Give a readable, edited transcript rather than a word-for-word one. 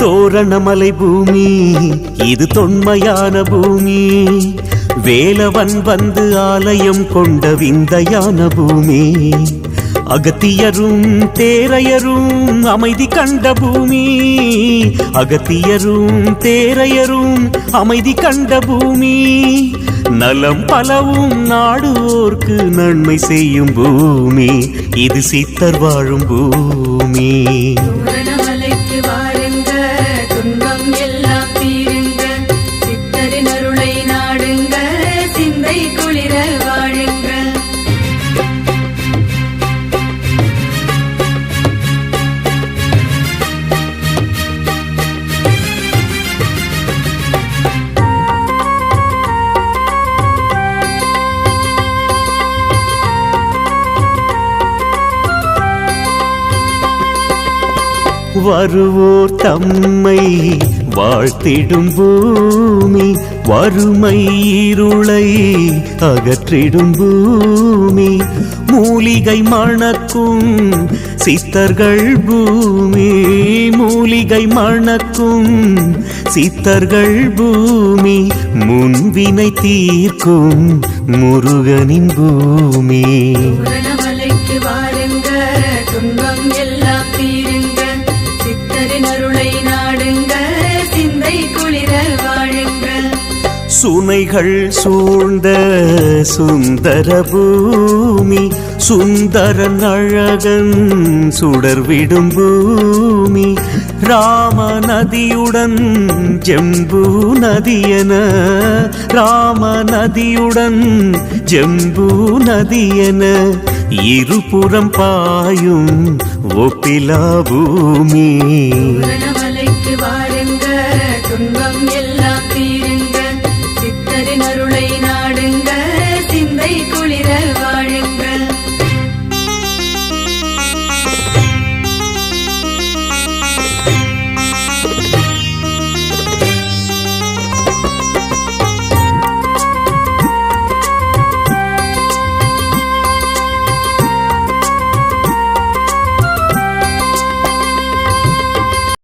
தோரணமலை பூமி இது தொன்மையான பூமி, வேலவன் வந்து ஆலயம் கொண்ட விந்தையான பூமி, அகத்தியரும் தேரையரும் அமைதி கண்ட பூமி, அகத்தியரும் தேரையரும் அமைதி கண்ட பூமி, நலம் பலவும் நாடுவோர்க்கு நன்மை செய்யும் பூமி, இது சித்தர் வாழும் பூமி. தோரணமலைக்கு வாருங்க, துன்பம் எல்லாம் தீருங்க, சித்தரின் அருளை நாடுங்க, சிந்தை குளிர வாழுங்க. வருவோர் தம்மை வாழ்த்திடும் பூமி, வறுமை இருளை அகற்றிடும் பூமி, மூலிகை மணக்கும் சித்தர்கள் பூமி, மூலிகை மணக்கும் சித்தர்கள் பூமி, முன்வினை தீர்க்கும் முருகனின் பூமி. தோரணமலைக்கு வாருங்க, துன்பம் எல்லாம் தீருங்க, சித்தரின் அருளை நாடுங்க, சிந்தை குளிர வாழுங்க. சுனைகள் சூழ்ந்த சுந்தர பூமி, சுந்தரன் அழகன் சுடர்விடும் பூமி, ராம நதியுடன் ஜம்பு நதியன, ராம நதியுடன் ஜம்பு நதியன, இருபுறம் பாயும் ஒப்பிலா பூமி.